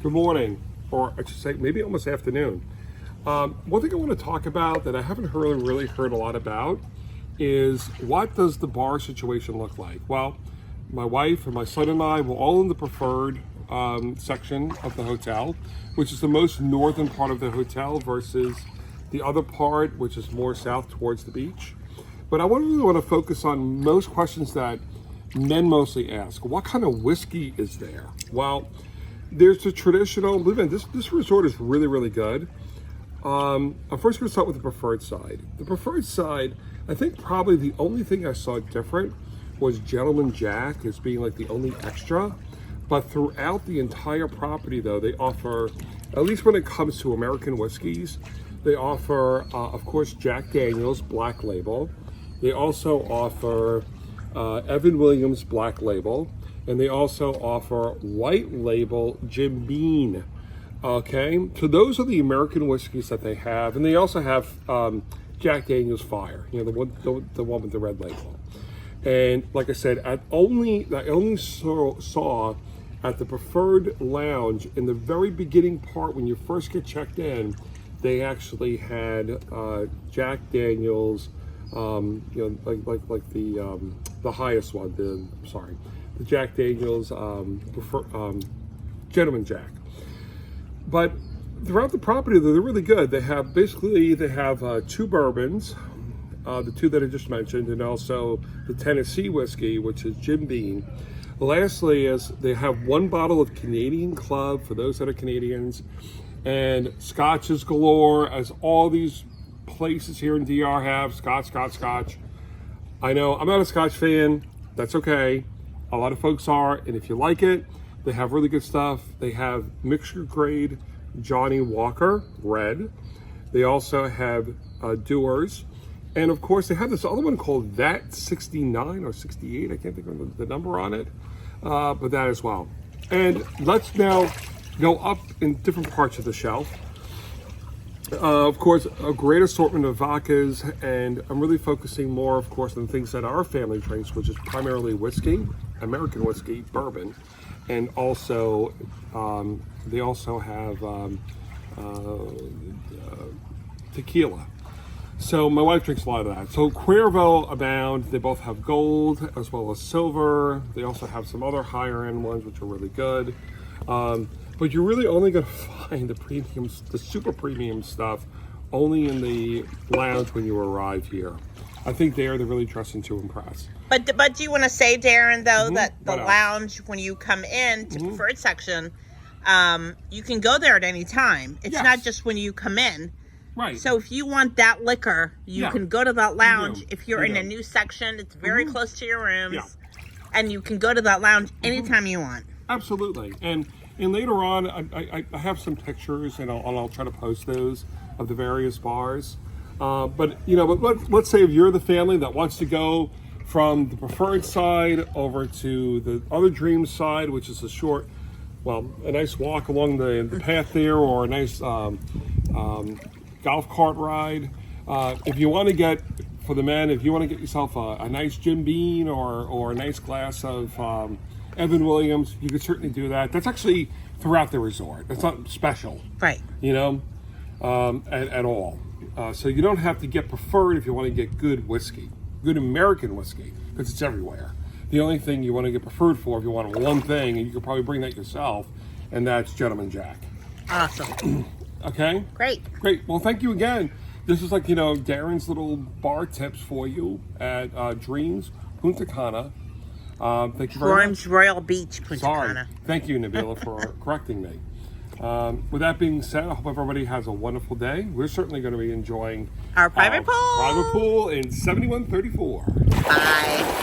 Good morning, or I should say maybe almost afternoon. One thing I want to talk about that I haven't really heard a lot about is what does the bar situation look like? Well, my wife and my son and I were all in the preferred section of the hotel, which is the most northern part of the hotel versus the other part, which is more south towards the beach. But I really want to focus on most questions that men mostly ask. What kind of whiskey is there? Well, there's the traditional, this resort is really good. I'm first going to start with the preferred side. The preferred side, I think probably the only thing I saw different was Gentleman Jack as being like the only extra. But throughout the entire property though, they offer, at least when it comes to American whiskeys, they offer, of course, Jack Daniel's Black Label. They also offer Evan Williams Black Label. And they also offer White Label Jim Beam. Okay, so those are the American whiskeys that they have, and they also have Jack Daniel's Fire, the one with the red label. And like I said, I only saw at the preferred lounge in the very beginning part when you first get checked in, they actually had Jack Daniel's, like the highest one. The Jack Daniel's Gentleman Jack. But throughout the property, they're really good. They have two bourbons, the two that I just mentioned, and also the Tennessee whiskey, which is Jim Beam. Lastly, is they have one bottle of Canadian Club for those that are Canadians, and scotches galore, as all these places here in DR have Scotch. I know I'm not a Scotch fan. That's okay. A lot of folks are, and if you like it, they have really good stuff. They have mixture grade Johnny Walker Red. They also have Dewar's. And of course, they have this other one called That 69 or 68. I can't think of the number on it, but that as well. And let's now go up in different parts of the shelf. Of course, a great assortment of vodkas, and I'm really focusing more, of course, on things that our family drinks, which is primarily whiskey, American whiskey, bourbon, and also they also have tequila. So my wife drinks a lot of that. So Cuervo abound. They both have gold as well as silver. They also have some other higher end ones, which are really good. But you're really only going to find the super premium stuff only in the lounge when you arrive here. I think they're really dressing to impress. But do you want to say, Darren, though, that the lounge, when you come in to preferred section, you can go there at any time. It's not just when you come in. Right. So if you want that liquor, you can go to that lounge. If you're in a new section, it's very close to your rooms. And you can go to that lounge anytime you want. Absolutely. And later on, I have some pictures, and I'll try to post those of the various bars. But let's say if you're the family that wants to go from the preferred side over to the other dream side, which is a nice walk along the path there, or a nice golf cart ride. If you want to get, for the men, if you want to get yourself a nice Jim Beam or a nice glass of Evan Williams, you could certainly do that. That's actually throughout the resort. It's not special, right? At all. So you don't have to get preferred if you want to get good whiskey, good American whiskey, because it's everywhere. The only thing you want to get preferred for, if you want one thing, and you could probably bring that yourself, and that's Gentleman Jack. Awesome. Okay? Great. Well, thank you again. This is like, Darren's little bar tips for you at Dreams, Punta Cana. Thank you very much. Royal Beach, Punta Cana. Thank you, Nabila, for correcting me. With that being said, I hope everybody has a wonderful day. We're certainly going to be enjoying our private pool in 7134. Bye.